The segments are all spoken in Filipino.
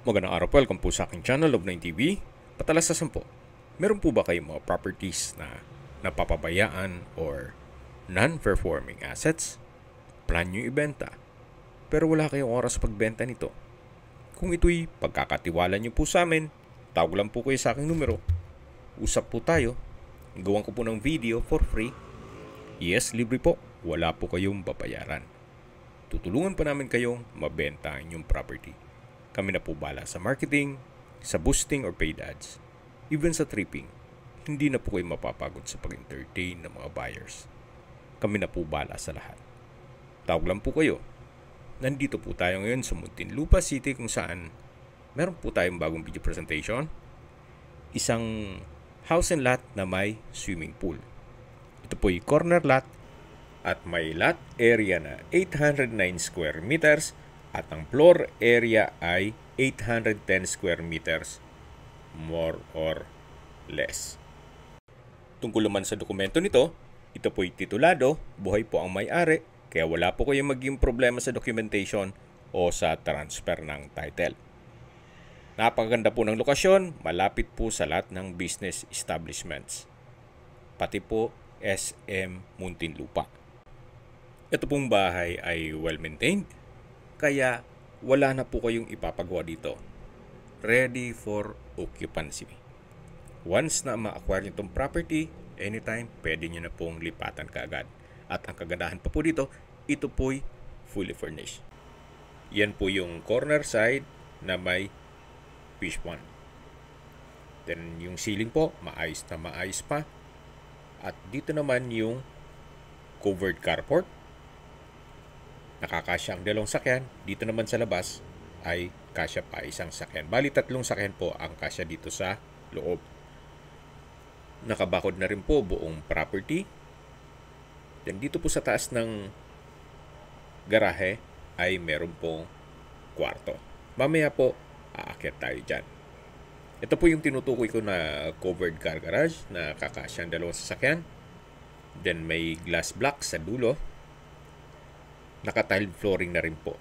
Magandang araw po, welcome po sa aking channel, Love9 TV. Patalasasan po, meron po ba kayong mga properties na napapabayaan or non-performing assets? Plan nyo ibenta, pero wala kayong oras pagbenta nito. Kung ito'y pagkakatiwala nyo po sa amin, tawag lang po kayo sa aking numero. Usap po tayo, gawan ko po ng video for free. Yes, libre po, wala po kayong babayaran. Tutulungan pa namin kayong mabenta ang inyong property. Kami na po bala sa marketing, sa boosting or paid ads, even sa tripping. Hindi na po kayo mapapagod sa pag-entertain ng mga buyers. Kami na po bala sa lahat. Tawag lang po kayo. Nandito po tayo ngayon sa Muntinlupa City kung saan meron po tayong bagong video presentation. Isang house and lot na may swimming pool. Ito po yung corner lot at may lot area na 809 square meters at ang floor area ay 810 square meters, more or less. Tungkol naman sa dokumento nito, ito po'y titulado, buhay po ang may-ari, kaya wala po kayong maging problema sa documentation o sa transfer ng title. Napakaganda po ng lokasyon, malapit po sa lahat ng business establishments. Pati po SM Muntinlupa. Ito pong bahay ay well-maintained, kaya wala na po kayong ipapagawa dito. Ready for occupancy. Once na ma-acquire nyo itong property, anytime, pwede nyo na pong lipatan kaagad. At ang kagandahan pa po dito, ito po'y fully furnished. Yan po yung corner side na may fish pond. Then yung ceiling po, maayos na maayos pa. At dito naman yung covered carport. Nakakasya ang dalawang sakyan. Dito naman sa labas ay kasya pa isang sakyan. Bali, 3 sakyan po ang kasya dito sa loob. Nakabakod na rin po buong property. Then dito po sa taas ng garahe ay meron pong kwarto. Mamaya po, aakyat tayo dyan. Ito po yung tinutukoy ko na covered car garage na kakasya ang dalawang sasakyan. Then may glass block sa dulo. Naka-tiled flooring na rin po.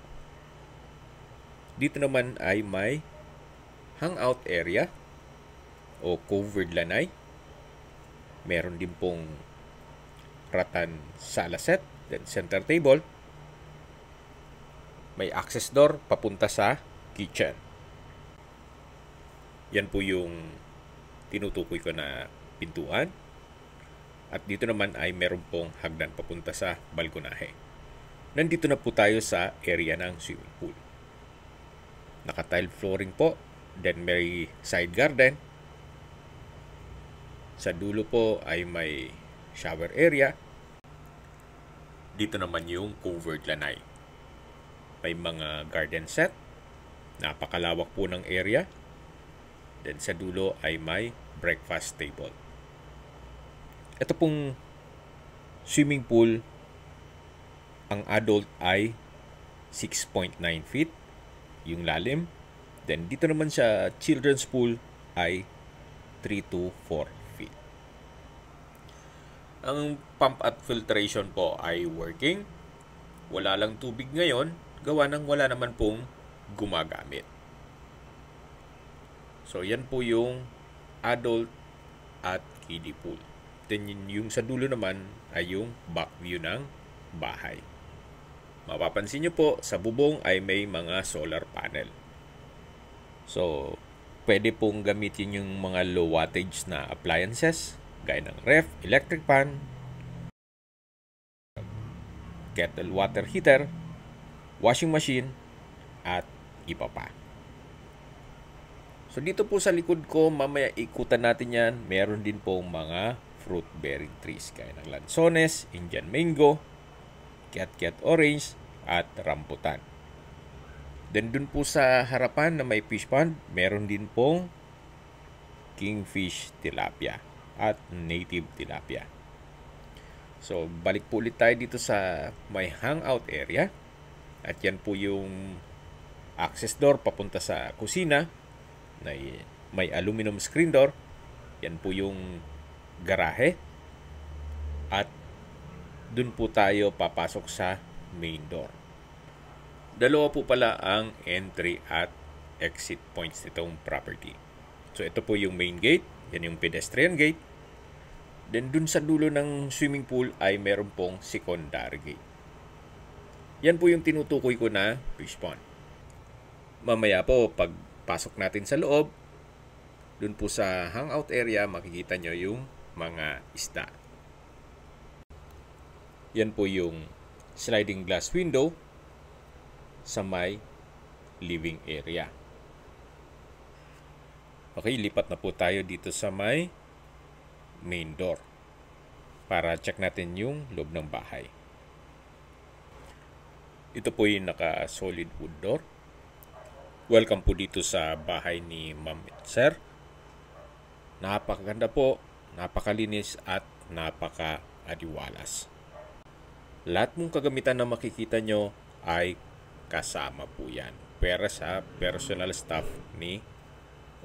Dito naman ay may hangout area o covered lanai. Meron din pong ratan sala set, then center table. May access door papunta sa kitchen. Yan po yung tinutukoy ko na pintuan. At dito naman ay meron pong hagdan papunta sa balkonahe. Nandito na po tayo sa area ng swimming pool. Naka-tile flooring po. Then may side garden. Sa dulo po ay may shower area. Dito naman yung covered lanai. May mga garden set. Napakalawak po ng area. Then sa dulo ay may breakfast table. Ito pong swimming pool, ang adult ay 6.9 feet yung lalim. Then dito naman sa children's pool ay 3 to 4 feet. Ang pump at filtration po ay working. Wala lang tubig ngayon, gawa ng wala naman pong gumagamit. So yan po yung adult at kiddie pool. Then yung sa dulo naman ay yung back view ng bahay. Mapapansin nyo po, sa bubong ay may mga solar panel. So, pwede pong gamitin yung mga low wattage na appliances, gaya ng ref, electric fan, kettle water heater, washing machine, at iba pa. So, dito po sa likod ko, mamaya ikutan natin yan. Meron din pong mga fruit-bearing trees, gaya ng lansones, Indian mango, Cat orange, at rambutan. Then dun po sa harapan na may fish pond, meron din pong kingfish tilapia at native tilapia. So balik po ulit tayo dito sa may hangout area. At yan po yung access door papunta sa kusina. May aluminum screen door. Yan po yung garahe. At dun po tayo papasok sa main door. Dalawa po pala ang entry at exit points nitong property. So ito po yung main gate, yan yung pedestrian gate. Then dun sa dulo ng swimming pool ay meron pong secondary gate. Yan po yung tinutukoy ko na fish pond. Mamaya po, pag pasok natin sa loob, dun po sa hangout area, makikita nyo yung mga isda. Yan po yung sliding glass window sa may living area. Okay, lipat na po tayo dito sa may main door para check natin yung loob ng bahay. Ito po yung naka-solid wood door. Welcome po dito sa bahay ni Ma'am at Sir. Napakaganda po, napakalinis at napaka-aliwalas. Lahat mong kagamitan na makikita nyo ay kasama po yan. Pera sa personal staff ni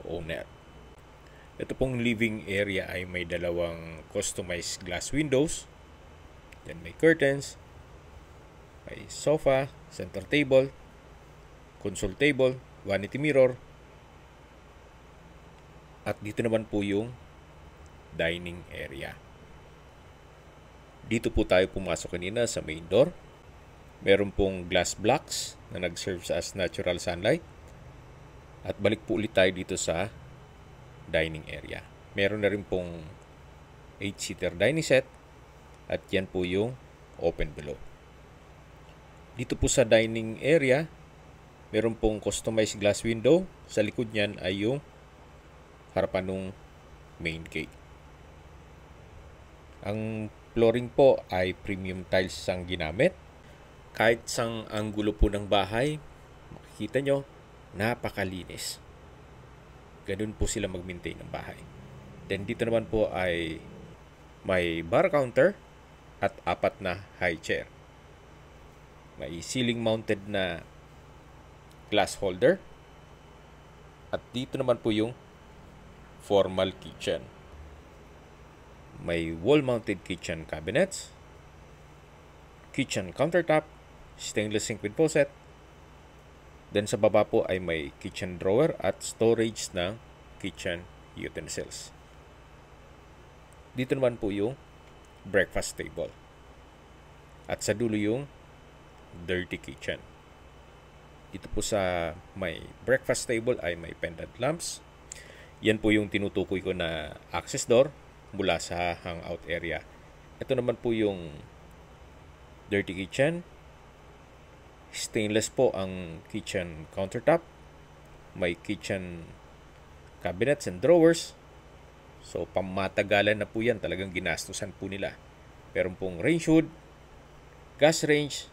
owner. Ito pong living area ay may dalawang customized glass windows. Yan may curtains, may sofa, center table, console table, vanity mirror. At dito naman po yung dining area. Dito po tayo pumasok kanina sa main door. Meron pong glass blocks na nag-serve as natural sunlight. At balik po ulit tayo dito sa dining area. Meron na rin pong 8-seater dining set. At yan po yung open below. Dito po sa dining area, meron pong customized glass window. Sa likod niyan ay yung harapan ng main gate. Ang flooring po ay premium tiles ang ginamit. Kahit sang anggulo po ng bahay, makikita nyo, napakalinis. Ganun po sila mag-maintain ng bahay. Then dito naman po ay may bar counter at 4 na high chair. May ceiling mounted na glass holder. At dito naman po yung formal kitchen. May wall-mounted kitchen cabinets, kitchen countertop, stainless sink with faucet. Then sa baba po ay may kitchen drawer at storage ng kitchen utensils. Dito naman po yung breakfast table. At sa dulo yung dirty kitchen. Dito po sa may breakfast table ay may pendant lamps. Yan po yung tinutukoy ko na access door mula sa hangout area. Ito naman po yung dirty kitchen. Stainless po ang kitchen countertop. May kitchen cabinets and drawers. So, pamatagalan na po yan. Talagang ginastusan po nila. Meron pong range hood, gas range,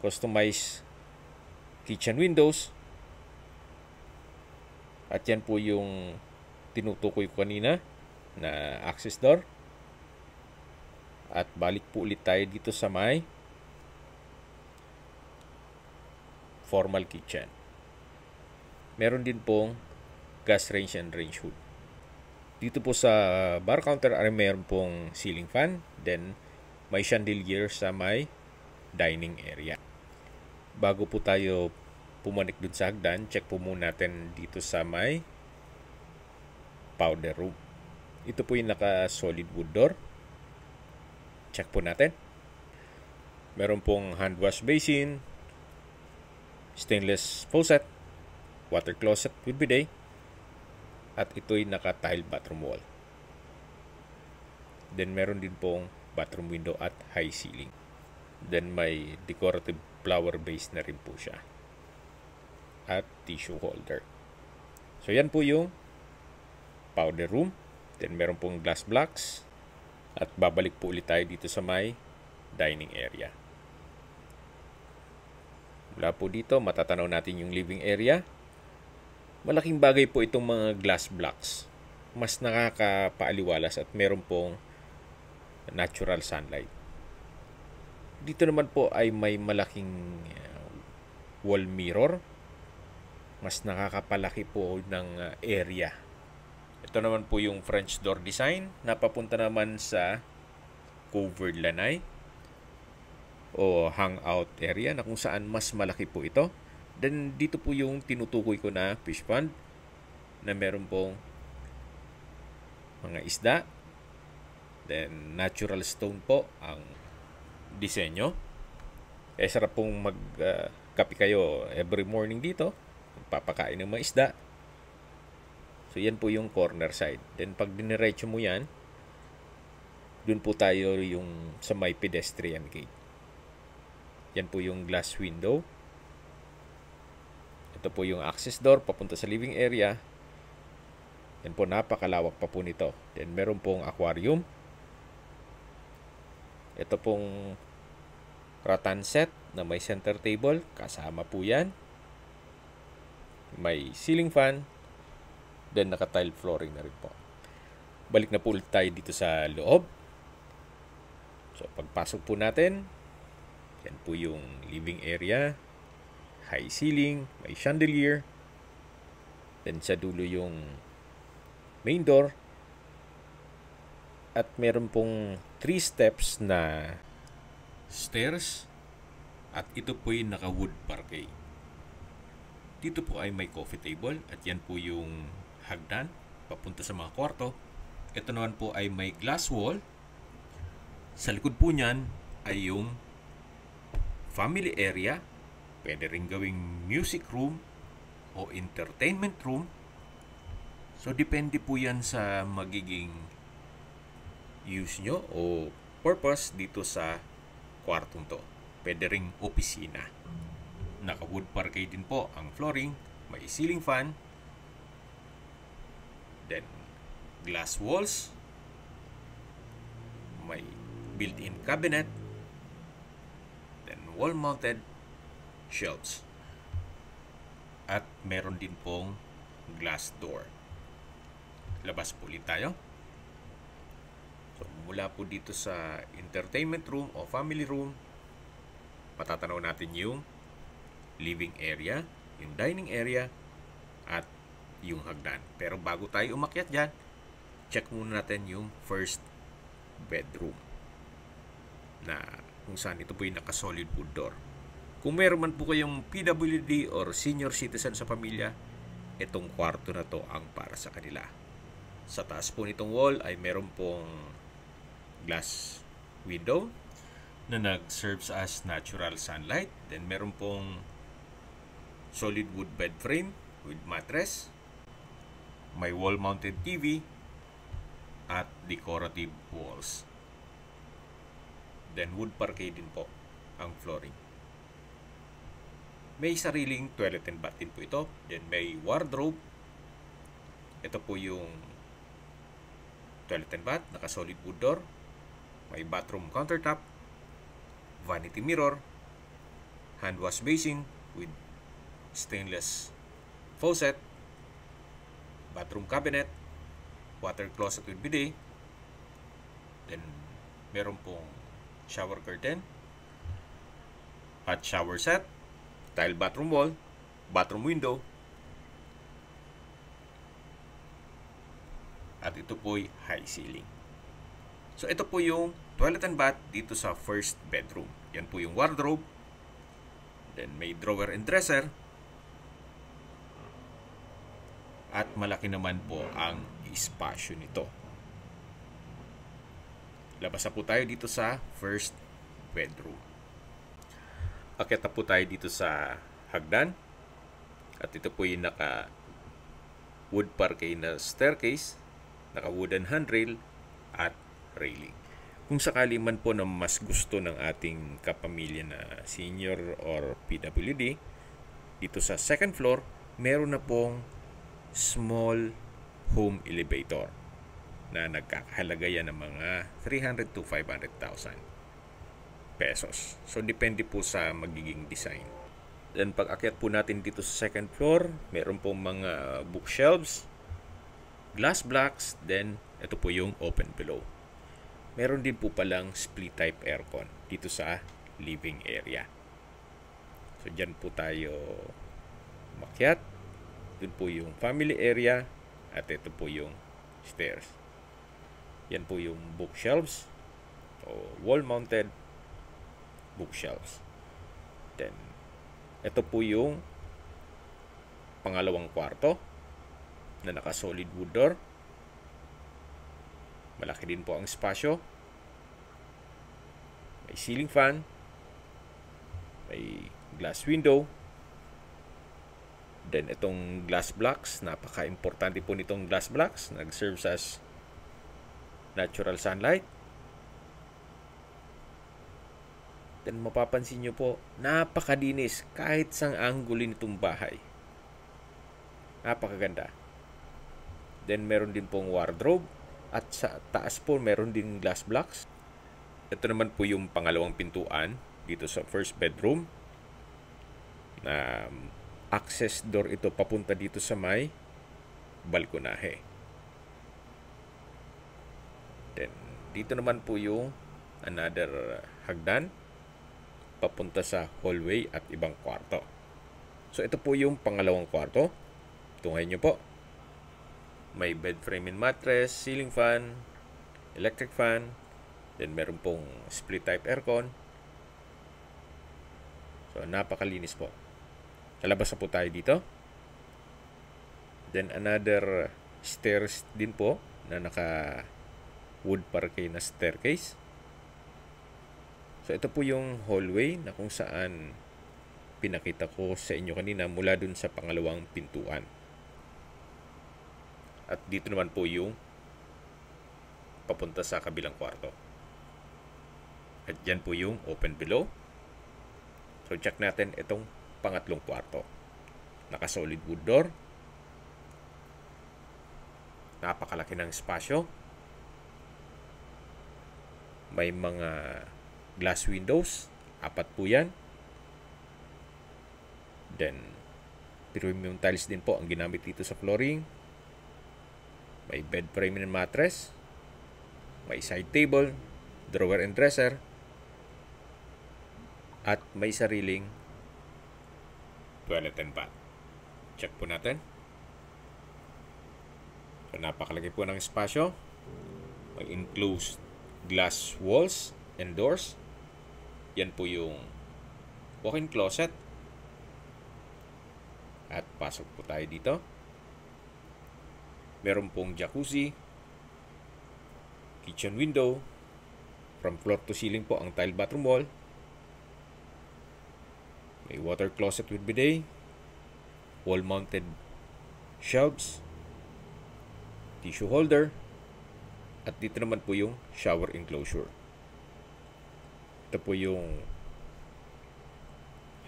customized kitchen windows. At yan po yung tinutukoy ko kanina na access door. At balik po ulit tayo dito sa may formal kitchen. Meron din pong gas range and range hood. Dito po sa bar counter ay meron pong ceiling fan. Then may chandelier sa may dining area. Bago po tayo pumanik dun sa hagdan, check po muna natin dito sa may powder room. Ito po yung naka-solid wood door. Check po natin. Meron pong hand wash basin, stainless faucet, water closet with bidet, at ito'y naka-tile bathroom wall. Then meron din pong bathroom window at high ceiling. Then may decorative flower base na rin po siya. At tissue holder. So yan po yung powder room. Then meron pong glass blocks. At babalik po ulit tayo dito sa may dining area. Mula po dito, matatanaw natin yung living area. Malaking bagay po itong mga glass blocks. Mas nakakapaaliwalas at meron pong natural sunlight. Dito naman po ay may malaking wall mirror. Mas nakakapalaki po ng area. Ito naman po yung French door design na papunta naman sa covered lanai o hangout area na kung saan mas malaki po ito. Then dito po yung tinutukoy ko na fish pond na meron pong mga isda. Then natural stone po ang disenyo. Sarap pong kape kayo every morning dito. Papakain ng mga isda. So yan po yung corner side. Then pag diniretso mo yan, dun po tayo yung sa may pedestrian gate. Yan po yung glass window. Ito po yung access door papunta sa living area. Yan po, napakalawak pa po nito. Then meron pong aquarium. Ito pong rattan set na may center table. Kasama po yan. May ceiling fan. Then naka-tile flooring na rin po. Balik na po ulit tayo dito sa loob. So pagpasok po natin, yan po yung living area. High ceiling, may chandelier. Then sa dulo yung main door. At meron pong 3 steps na stairs. At ito po yung naka-wood parquet. Dito po ay may coffee table. At yan po yung hagdan papunta sa mga kwarto. Ito naman po ay may glass wall. Sa likod po niyan ay yung family area. Pwede rin gawing music room o entertainment room. So, depende po yan sa magiging use nyo o purpose dito sa kwartong to. Pwede ring opisina. Naka-wood parquet din po ang flooring. May ceiling fan. Then, glass walls. May built-in cabinet. Then, wall-mounted shelves. At meron din pong glass door. Labas po ulit tayo. So, mula po dito sa entertainment room o family room, matatanaw natin yung living area, yung dining area, at yung hagdan. Pero bago tayo umakyat dyan, check muna natin yung first bedroom na kung saan ito po yung naka-solid wood door. Kung meron man po kayong PWD or senior citizen sa pamilya, itong kwarto na to ang para sa kanila. Sa taas po nitong wall ay meron pong glass window na nag-serves as natural sunlight. Then meron pong solid wood bed frame with mattress. May wall-mounted TV at decorative walls. Then wood parquet din po ang flooring. May sariling toilet and bath din po ito. Then may wardrobe. Ito po yung toilet and bath, naka-solid wood door. May bathroom countertop, vanity mirror, hand wash basin with stainless faucet, bathroom cabinet, water closet with bidet. Then meron pong shower curtain, hot shower set, tile bathroom wall, bathroom window. At ito po'y high ceiling. So ito po yung toilet and bath dito sa first bedroom. Yan po yung wardrobe. Then may drawer and dresser. At malaki naman po ang espasyo nito. Labas na po tayo dito sa first bedroom. Akyat na po tayo dito sa hagdan. At ito po yung naka wood parquet na staircase, naka wooden handrail at railing. Kung sakali man po na mas gusto ng ating kapamilya na senior or PWD, dito sa second floor, meron na pong small home elevator na nagkakahalaga yan ng mga 300 to 500,000 pesos. So, depende po sa magiging design. Then, pag akyat po natin dito sa second floor, meron pong mga bookshelves, glass blocks, then ito po yung open below. Meron din po palang split type aircon dito sa living area. So, dyan po tayo makyat. Doon po yung family area at ito po yung stairs. Yan po yung bookshelves o wall-mounted bookshelves. Then, ito po yung pangalawang kwarto na naka-solid wood door. Malaki din po ang espasyo. May ceiling fan. May glass window. Then itong glass blocks, napaka-importante po nitong glass blocks. Nag-serves as natural sunlight. Then mapapansin nyo po, napakadinis kahit sang angulo nitong bahay. Napakaganda. Then meron din pong wardrobe. At sa taas po, meron din glass blocks. Ito naman po yung pangalawang pintuan dito sa first bedroom. Na access door ito papunta dito sa may balkonahe. Then, dito naman po yung another hagdan papunta sa hallway at ibang kwarto. So, ito po yung pangalawang kwarto. Tunghayin nyo po. May bed frame and mattress, ceiling fan, electric fan, then meron pong split type aircon. So, napakalinis po. Lalabas na po tayo dito. Then, another stairs din po na naka wood parquet na staircase. So, ito po yung hallway na kung saan pinakita ko sa inyo kanina mula dun sa pangalawang pintuan. At dito naman po yung papunta sa kabilang kwarto. At yan po yung open below. So, check natin itong pangatlong kwarto. Naka-solid wood door. Napakalaki ng espasyo. May mga glass windows. 4 po yan. Then, premium tiles din po ang ginamit dito sa flooring. May bed frame and mattress. May side table, drawer and dresser. At may sariling toilet and bath. Check po natin. So, napakalaki po ng espasyo. May enclosed glass walls and doors. Yan po yung walk-in closet. At pasok po tayo dito. Meron pong jacuzzi, kitchen window, from floor to ceiling po ang tile bathroom wall. May water closet with bidet, wall-mounted shelves, tissue holder, at dito naman po yung shower enclosure. Ito po yung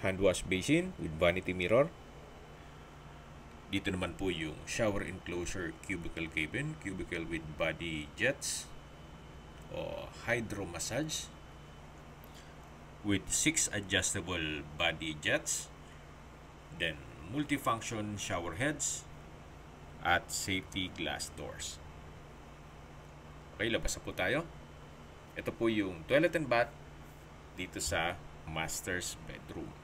hand wash basin with vanity mirror. Dito naman po yung shower enclosure cubicle cabin, cubicle with body jets o hydro massage with 6 adjustable body jets, then multifunction shower heads at safety glass doors. Okay, labas na po tayo. Ito po yung toilet and bath dito sa master's bedroom.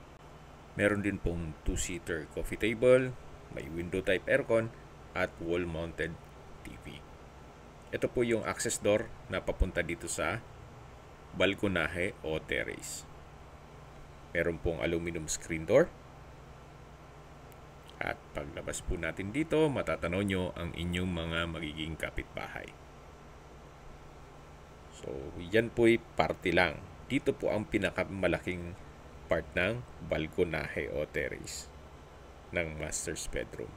Meron din pong 2-seater coffee table, may window type aircon at wall-mounted TV. Ito po yung access door na papunta dito sa balkonahe o terrace. Meron pong aluminum screen door. At paglabas po natin dito, matatanaw nyo ang inyong mga magiging kapitbahay. So, yan po'y parte lang. Dito po ang pinakamalaking part ng balkonahe o terrace ng master's bedroom.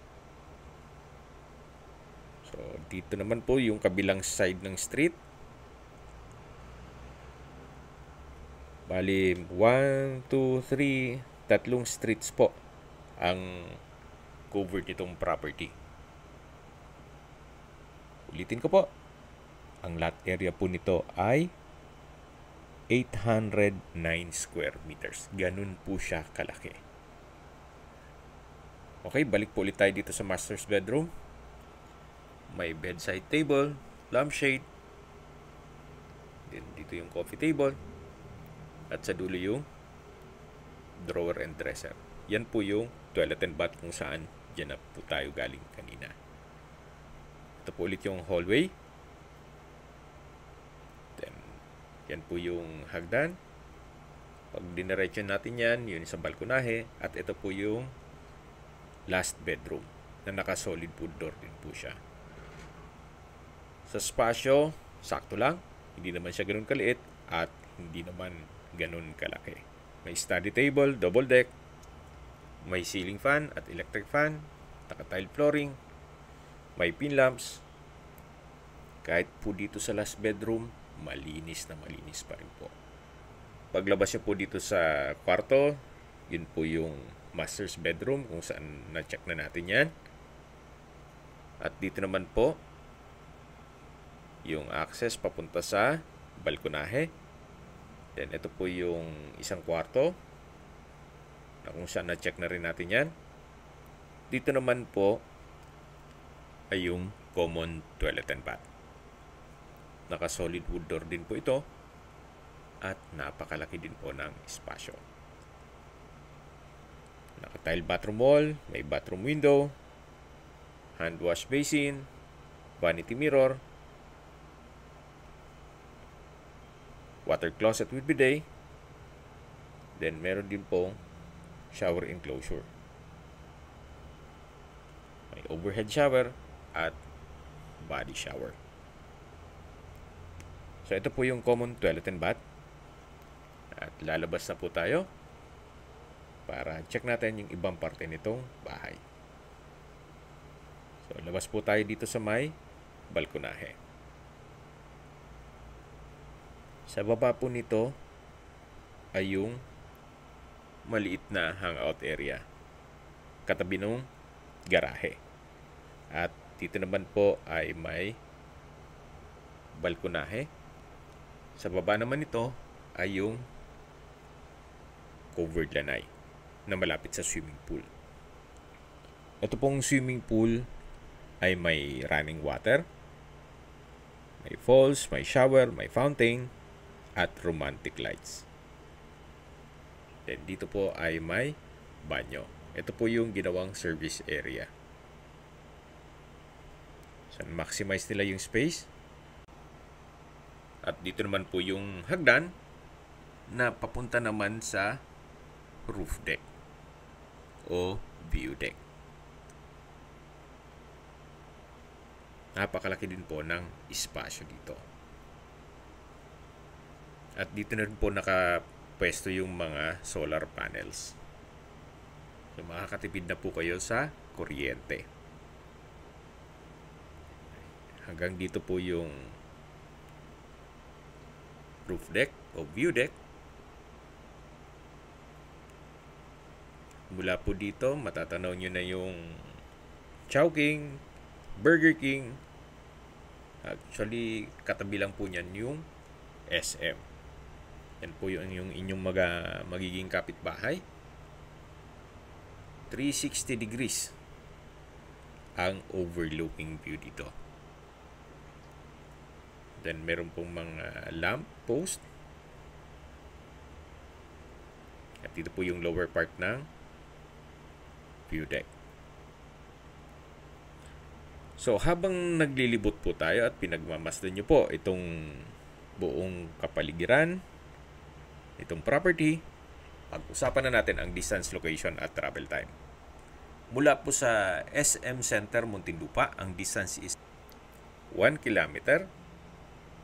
So, dito naman po yung kabilang side ng street. Bali, 1, 2, 3, tatlong streets po ang covered nitong property. Ulitin ko po. Ang lot area po nito ay 809 square meters. Ganun po siya kalaki. Okay, balik po ulit tayo dito sa master's bedroom. May bedside table, lampshade. Then dito yung coffee table. At sa dulo yung drawer and dresser. Yan po yung toilet and bath kung saan dyan na po tayo galing kanina. Ito po ulit yung hallway. Then, yan po yung hagdan. Pag diniretso natin yan, yun sa balkonahe. At ito po yung last bedroom na naka-solid wood door din po siya. Sa spasyo, sakto lang. Hindi naman siya ganun kaliit at hindi naman ganun kalaki. May study table, double deck, may ceiling fan at electric fan, naka-tile flooring, may pin lamps. Kahit po dito sa last bedroom, malinis na malinis pa rin po. Paglabas niyo po dito sa kwarto, yun po yung master's bedroom kung saan na-check na natin yan. At dito naman po, yung access papunta sa balkonahe. Then ito po yung isang kwarto na kung saan na-check na rin natin yan. Dito naman po ay yung common toilet and bath. Naka-solid wood door din po ito at napakalaki din po ng espasyo. Naka-tile bathroom wall, may bathroom window, hand wash basin, vanity mirror, water closet with bidet, then meron din pong shower enclosure. May overhead shower at body shower. So ito po yung common toilet and bath. At lalabas na po tayo para check natin yung ibang parte nitong bahay. So labas po tayo dito sa may balkonahe. Sa baba po nito ay yung maliit na hangout area katabi ng garahe. At dito naman po ay may balkonahe. Sa baba naman nito ay yung covered lanai na malapit sa swimming pool. Ito pong swimming pool ay may running water, may falls, may shower, may fountain, at romantic lights. Then dito po ay may banyo. Ito po yung ginawang service area. So maximize nila yung space. At dito naman po yung hagdan na papunta naman sa roof deck o view deck. Napakalaki din po ng espasyo dito. At dito na rin po nakapwesto yung mga solar panels. So makakatipid na po kayo sa kuryente. Hanggang dito po yung roof deck o view deck. Mula po dito, matatanaw nyo na yung Chowking, Burger King. Actually, katabi lang po niyan yung SM. Yan po yung inyong magiging kapitbahay. 360 degrees ang overlooking view dito. Then meron pong mga lamp post. At dito po yung lower part ng view deck. So habang naglilibot po tayo at pinagmamasdan nyo po itong buong kapaligiran, itong property, pag-usapan na natin ang distance, location at travel time. Mula po sa SM Center Muntinlupa, ang distance is 1 kilometer.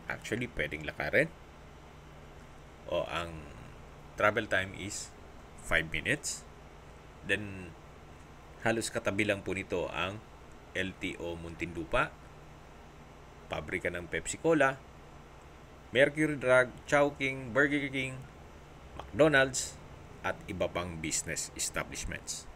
Actually, pwedeng lakarin. O ang travel time is 5 minutes. Then, halos katabi lang po nito ang LTO Muntinlupa, pabrika ng Pepsi Cola, Mercury Drug, Chowking, Burger King, McDonald's, at iba pang business establishments.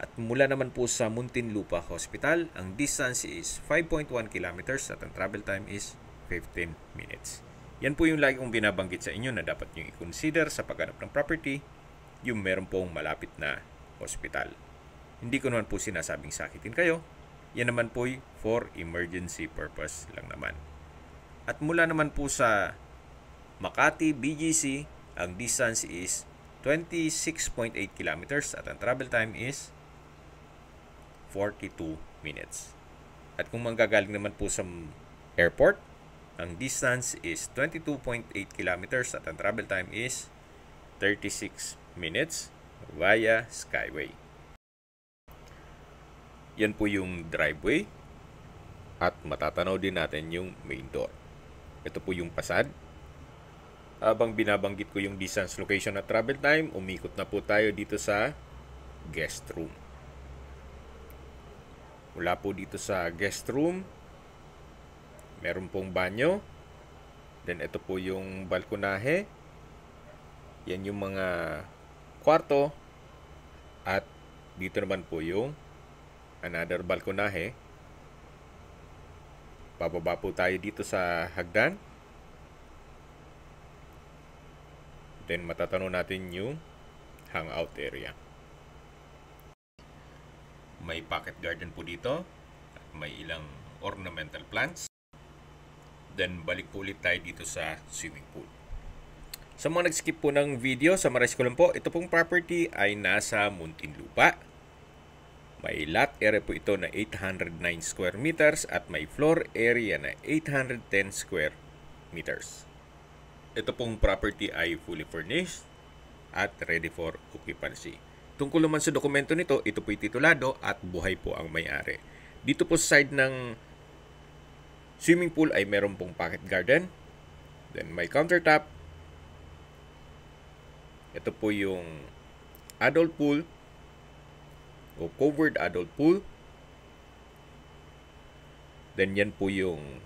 At mula naman po sa Muntinlupa Hospital, ang distance is 5.1 kilometers at ang travel time is 15 minutes. Yan po yung lagi kong binabanggit sa inyo na dapat nyo i-consider sa paghanap ng property, yung meron pong malapit na hospital. Hindi ko naman po sinasabing sakitin kayo. Yan naman po for emergency purpose lang naman. At mula naman po sa Makati, BGC, ang distance is 26.8 kilometers at ang travel time is 42 minutes. At kung manggagaling naman po sa airport, ang distance is 22.8 kilometers at ang travel time is 36 minutes via Skyway. Yan po yung driveway. At matatanaw din natin yung main door. Ito po yung pasad. Habang binabanggit ko yung distance, location at travel time, umikot na po tayo dito sa guest room. Mula po dito sa guest room, meron pong banyo. Then ito po yung balkonahe. Yan yung mga kwarto. At dito naman po yung another balkonahe. Bababa po tayo dito sa hagdan. Then matatanaw natin yung hangout area. May pocket garden po dito. At may ilang ornamental plants. Then balik po ulit tayo dito sa swimming pool. Sa mga nag-skip po ng video, summarize ko lang po, ito pong property ay nasa Muntinlupa. May lot area po ito na 809 square meters at may floor area na 810 square meters. Ito pong property ay fully furnished at ready for occupancy. Tungkol naman sa dokumento nito, ito po'y titulado at buhay po ang may-ari. Dito po sa side ng swimming pool ay meron pong pocket garden. Then may countertop. Ito po yung adult pool o covered adult pool. Then yan po yung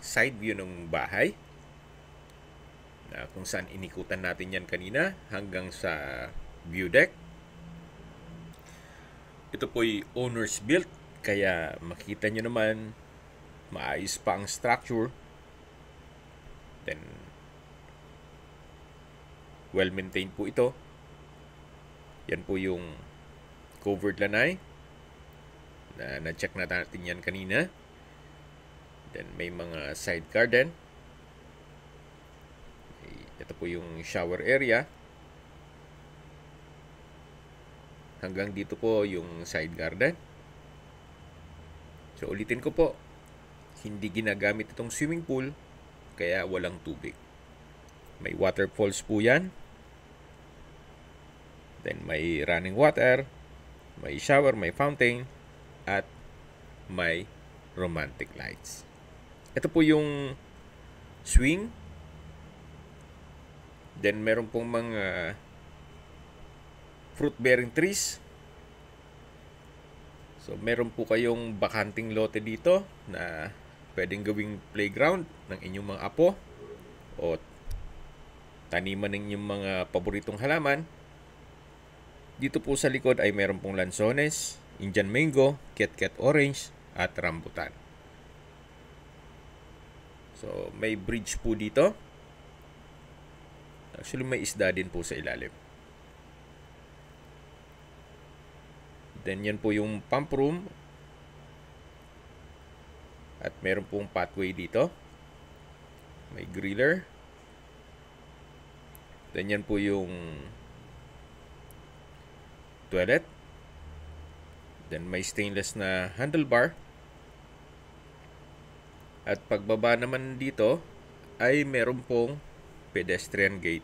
side view ng bahay. Na kung saan inikutan natin yan kanina hanggang sa view deck. Ito po yung owner's built. Kaya makita nyo naman maayos pa ang structure. Then well maintained po ito. Yan po yung covered lanai na na-check na natin yan kanina. Then may mga side garden. Ito po yung shower area. Hanggang dito po yung side garden. So ulitin ko po, hindi ginagamit itong swimming pool kaya walang tubig. May waterfalls po yan. Then may running water, may shower, may fountain, at may romantic lights. Ito po yung swing. Then meron pong mga fruit-bearing trees. So meron po kayong bakanting lote dito na pwedeng gawing playground ng inyong mga apo o taniman ng inyong mga paboritong halaman. Dito po sa likod ay meron pong lansones, Indian mango, ket-ket orange, at rambutan. So may bridge po dito. Actually may isda din po sa ilalim. Then yan po yung pump room. At meron pong pathway dito. May griller. Then yan po yung toilet. Then may stainless na handlebar. At pagbaba naman dito ay meron pong pedestrian gate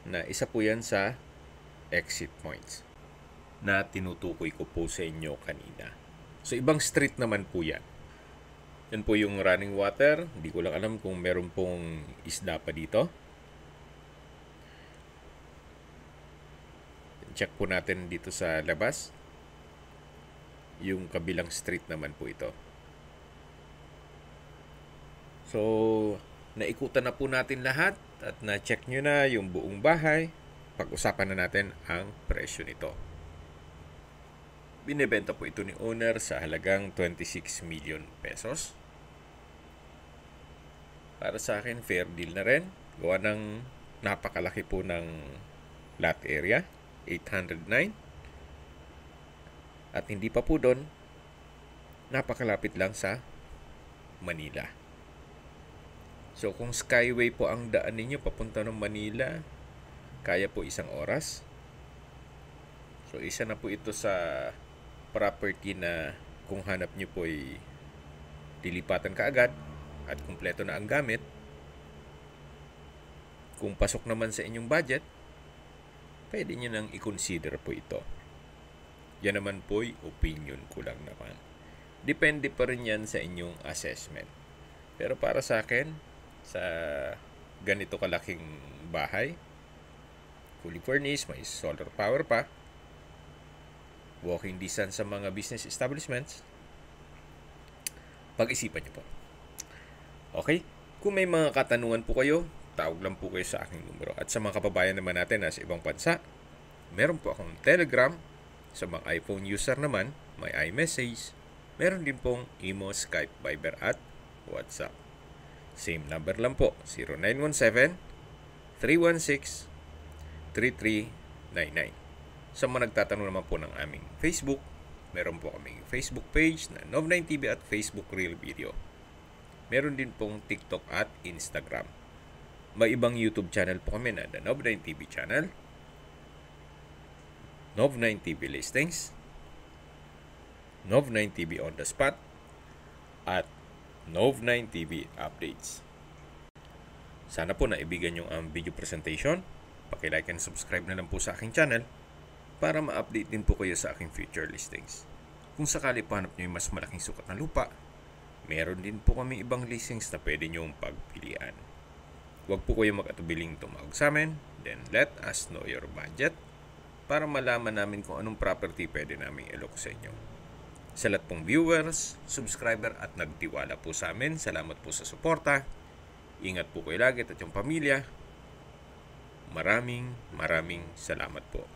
na isa po yan sa exit points na tinutukoy ko po sa inyo kanina. So ibang street naman po yan. Yan po yung running water. Hindi ko lang alam kung meron pong isda pa dito. Check po natin dito sa labas. Yung kabilang street naman po ito. So naikutan na po natin lahat at na-check nyo na yung buong bahay. Pag-usapan na natin ang presyo nito. Binibenta po ito ni owner sa halagang 26 million pesos. Para sa akin, fair deal na rin. Gawa ng napakalaki po ng lot area, 809. At hindi pa po doon, napakalapit lang sa Manila. So kung skyway po ang daan ninyo papunta ng Manila, kaya po isang oras. So isa na po ito sa property na kung hanap nyo po ay dilipatan kaagad at kumpleto na ang gamit. Kung pasok naman sa inyong budget, pwede nyo nang i-consider po ito. Yan naman po'y opinion ko lang naman. Depende pa rin yan sa inyong assessment. Pero para sa akin, sa ganito kalaking bahay, fully furnished, may solar power pa, walking distance sa mga business establishments, pag-isipan niyo po. Okay? Kung may mga katanungan po kayo, tawag lang po kayo sa aking numero. At sa mga kababayan naman natin na sa ibang bansa, meron po akong Telegram. Sa mga iPhone user naman, may iMessage. Meron din pong Imo, Skype, Viber at WhatsApp. Same number lang po, 0917-316-3399. Sa mga nagtatanong naman po ng aming Facebook, meron po kaming Facebook page na Nov9TV at Facebook Real Video. Meron din pong TikTok at Instagram. May ibang YouTube channel po kami na The Nov9TV channel, Nov9TV Listings, Nov9TV On The Spot, at Nov9TV Updates. Sana po naibigan yung video presentation. Paki-like and subscribe na lang po sa aking channel para ma-update din po kayo sa aking future listings. Kung sakali pahanap nyo yung mas malaking sukat na lupa, meron din po kami ibang listings na pwede nyong pagpilian. Huwag po kayo mag-atubiling tumawag sa amin, then let us know your budget para malaman namin kung anong property pwede namin ilok sa inyo. Sa lahat pong viewers, subscriber at nagtiwala po sa amin, salamat po sa suporta. Ingat po kayo lagi at yung pamilya. Maraming salamat po.